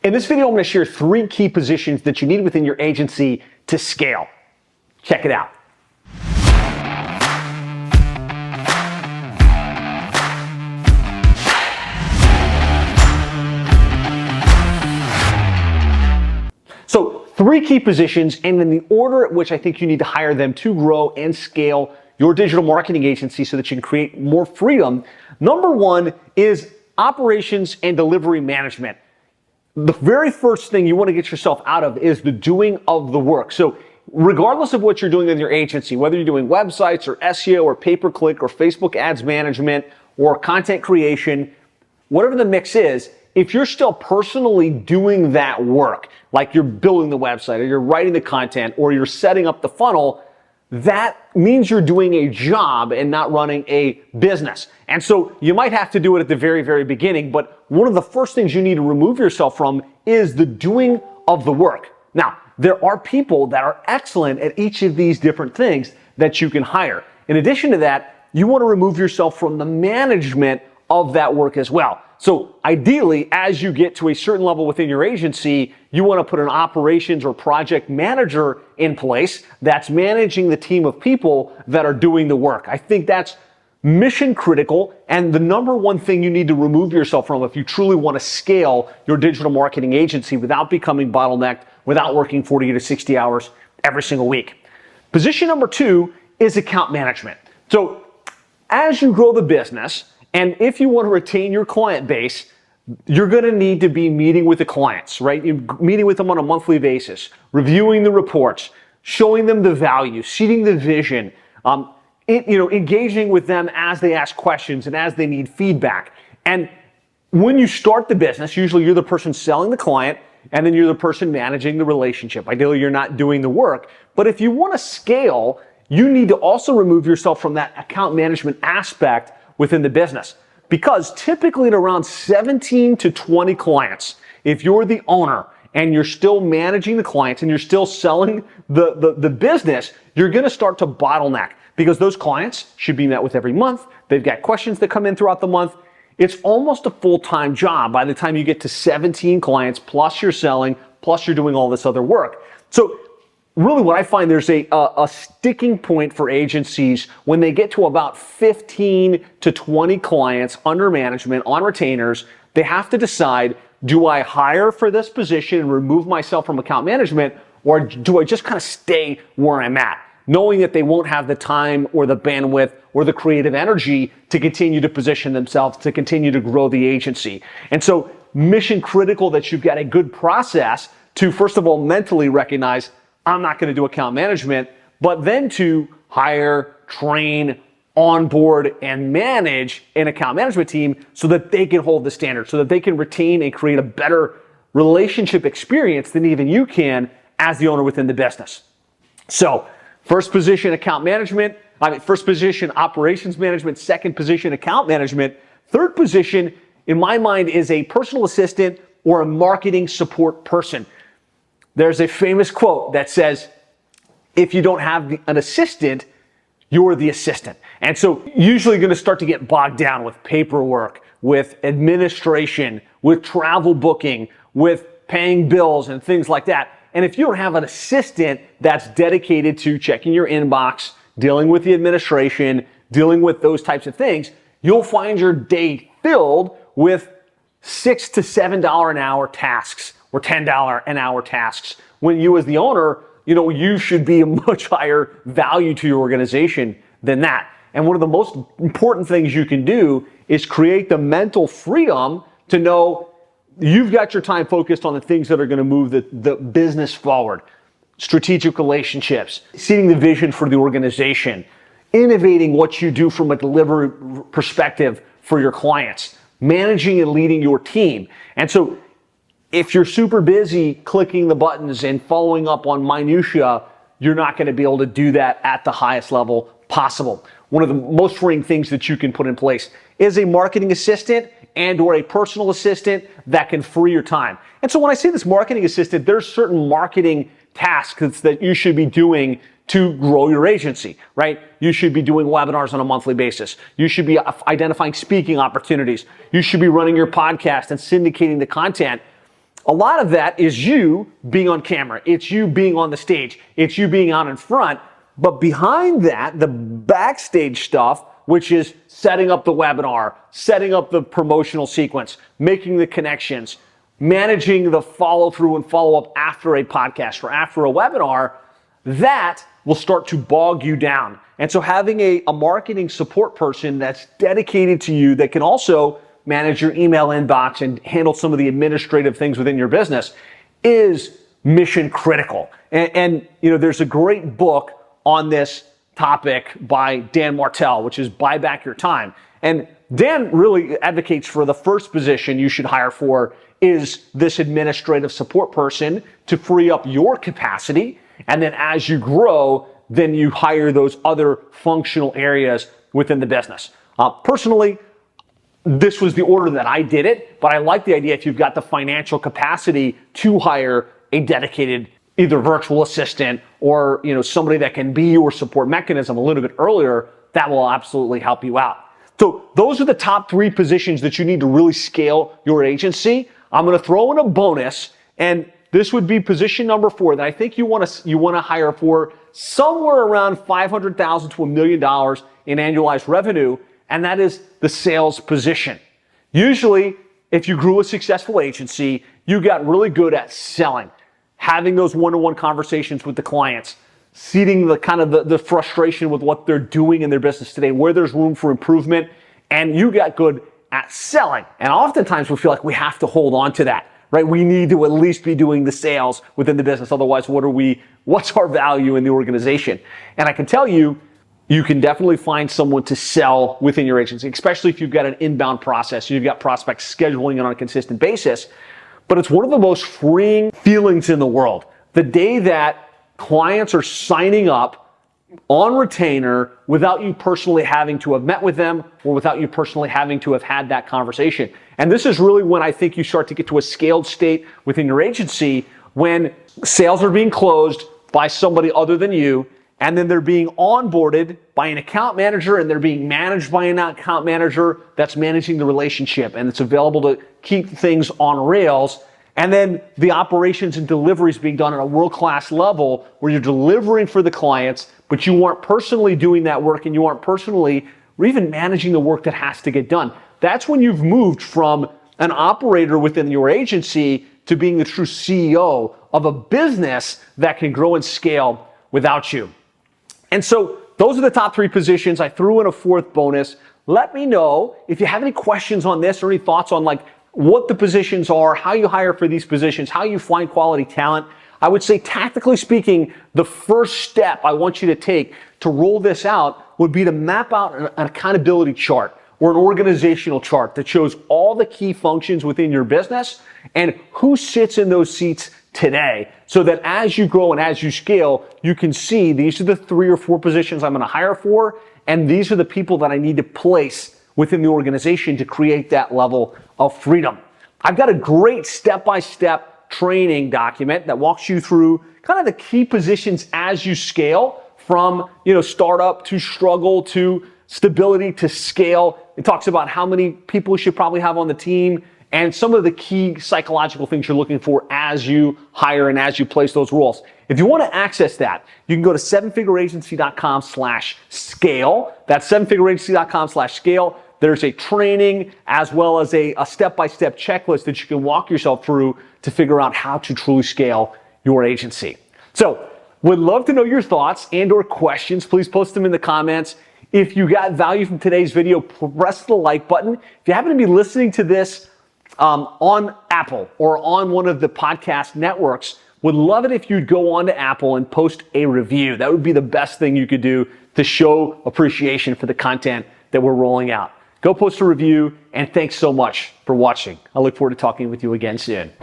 In this video, I'm going to share 3 key positions that you need within your agency to scale. Check it out. So 3 key positions, and in the order at which I think you need to hire them to grow and scale your digital marketing agency so that you can create more freedom. Number 1 is operations and delivery management. The very first thing you want to get yourself out of is the doing of the work. So regardless of what you're doing in your agency, whether you're doing websites or SEO or pay-per-click or Facebook ads management or content creation, whatever the mix is, if you're still personally doing that work, like you're building the website or you're writing the content or you're setting up the funnel, that means you're doing a job and not running a business. And so you might have to do it at the very, very beginning, but one of the first things you need to remove yourself from is the doing of the work. Now, there are people that are excellent at each of these different things that you can hire. In addition to that, you want to remove yourself from the management of that work as well. So ideally, as you get to a certain level within your agency, you want to put an operations or project manager in place that's managing the team of people that are doing the work. I think that's mission critical and the number one thing you need to remove yourself from if you truly want to scale your digital marketing agency without becoming bottlenecked, without working 40 to 60 hours every single week. Position number 2 is account management. So as you grow the business, and if you want to retain your client base, you're going to need to be meeting with the clients, right? You're meeting with them on a monthly basis, reviewing the reports, showing them the value, seeding the vision, engaging with them as they ask questions and as they need feedback. And when you start the business, usually you're the person selling the client, and then you're the person managing the relationship. Ideally, you're not doing the work. But if you want to scale, you need to also remove yourself from that account management aspect within the business. Because typically at around 17 to 20 clients, if you're the owner and you're still managing the clients and you're still selling the business, you're gonna start to bottleneck because those clients should be met with every month. They've got questions that come in throughout the month. It's almost a full-time job by the time you get to 17 clients, plus you're selling, plus you're doing all this other work. So really what I find there's a sticking point for agencies when they get to about 15 to 20 clients under management on retainers. They have to decide, do I hire for this position and remove myself from account management, or do I just kind of stay where I'm at, knowing that they won't have the time or the bandwidth or the creative energy to continue to position themselves, to continue to grow the agency. And so mission critical that you've got a good process to, first of all, mentally recognize, I'm not going to do account management, but then to hire, train, onboard, and manage an account management team so that they can hold the standard, so that they can retain and create a better relationship experience than even you can as the owner within the business. So first position, account management. First position, operations management. Second position, account management. Third position, in my mind, is a personal assistant or a marketing support person. There's a famous quote that says, if you don't have an assistant, you're the assistant. And so usually going to start to get bogged down with paperwork, with administration, with travel booking, with paying bills and things like that. And if you don't have an assistant that's dedicated to checking your inbox, dealing with the administration, dealing with those types of things, you'll find your day filled with $6 to $7 an hour tasks or $10 an hour tasks, when you as the owner, you should be a much higher value to your organization than that. And one of the most important things you can do is create the mental freedom to know you've got your time focused on the things that are going to move the business forward. Strategic relationships, seeing the vision for the organization, innovating what you do from a delivery perspective for your clients, managing and leading your team. And so if you're super busy clicking the buttons and following up on minutia, you're not going to be able to do that at the highest level possible. One of the most freeing things that you can put in place is a marketing assistant and or a personal assistant that can free your time. And so when I say this marketing assistant, there's certain marketing tasks that you should be doing to grow your agency, right? You should be doing webinars on a monthly basis. You should be identifying speaking opportunities. You should be running your podcast and syndicating the content. a lot of that is you being on camera. It's you being on the stage. It's you being out in front. But behind that, the backstage stuff, which is setting up the webinar, setting up the promotional sequence, making the connections, managing the follow through and follow up after a podcast or after a webinar, that will start to bog you down. And so having a marketing support person that's dedicated to you, that can also manage your email inbox and handle some of the administrative things within your business, is mission critical. And you know, there's a great book on this topic by Dan Martell, which is Buy Back Your Time. And Dan really advocates for the first position you should hire for is this administrative support person to free up your capacity. And then as you grow, then you hire those other functional areas within the business. Personally, this was the order that I did it, but I like the idea if you've got the financial capacity to hire a dedicated either virtual assistant or somebody that can be your support mechanism a little bit earlier, that will absolutely help you out. So those are the top 3 positions that you need to really scale your agency. I'm going to throw in a bonus, and this would be position number 4 that I think you want to hire for somewhere around $500,000 to $1 million in annualized revenue, and that is the sales position. Usually, if you grew a successful agency, you got really good at selling, having those one-to-one conversations with the clients, seeding the frustration with what they're doing in their business today, where there's room for improvement, and you got good at selling. And oftentimes we feel like we have to hold on to that, right? We need to at least be doing the sales within the business. Otherwise, what's our value in the organization? And I can tell you, you can definitely find someone to sell within your agency, especially if you've got an inbound process, you've got prospects scheduling it on a consistent basis. But it's one of the most freeing feelings in the world. The day that clients are signing up on retainer without you personally having to have met with them or without you personally having to have had that conversation. And this is really when I think you start to get to a scaled state within your agency, when sales are being closed by somebody other than you, and then they're being onboarded by an account manager, and they're being managed by an account manager that's managing the relationship, and it's available to keep things on rails. And then the operations and deliveries being done at a world-class level where you're delivering for the clients, but you aren't personally doing that work, and you aren't personally or even managing the work that has to get done. That's when you've moved from an operator within your agency to being the true CEO of a business that can grow and scale without you. And so those are the top 3 positions. I threw in a 4th bonus. Let me know if you have any questions on this or any thoughts on what the positions are, how you hire for these positions, how you find quality talent. I would say, tactically speaking, the first step I want you to take to roll this out would be to map out an accountability chart or an organizational chart that shows all the key functions within your business and who sits in those seats today, so that as you grow and as you scale, you can see these are the 3 or 4 positions I'm going to hire for, and these are the people that I need to place within the organization to create that level of freedom. I've got a great step-by-step training document that walks you through kind of the key positions as you scale from, startup to struggle to stability to scale. It talks about how many people you should probably have on the team and some of the key psychological things you're looking for as you hire and as you place those roles. If you want to access that, you can go to sevenfigureagency.com/scale. That's sevenfigureagency.com/scale. There's a training as well as a step-by-step checklist that you can walk yourself through to figure out how to truly scale your agency. So, would love to know your thoughts and or questions. Please post them in the comments. If you got value from today's video, press the like button. If you happen to be listening to this on Apple or on one of the podcast networks, would love it if you'd go on to Apple and post a review. That would be the best thing you could do to show appreciation for the content that we're rolling out. Go post a review, and thanks so much for watching. I look forward to talking with you again soon.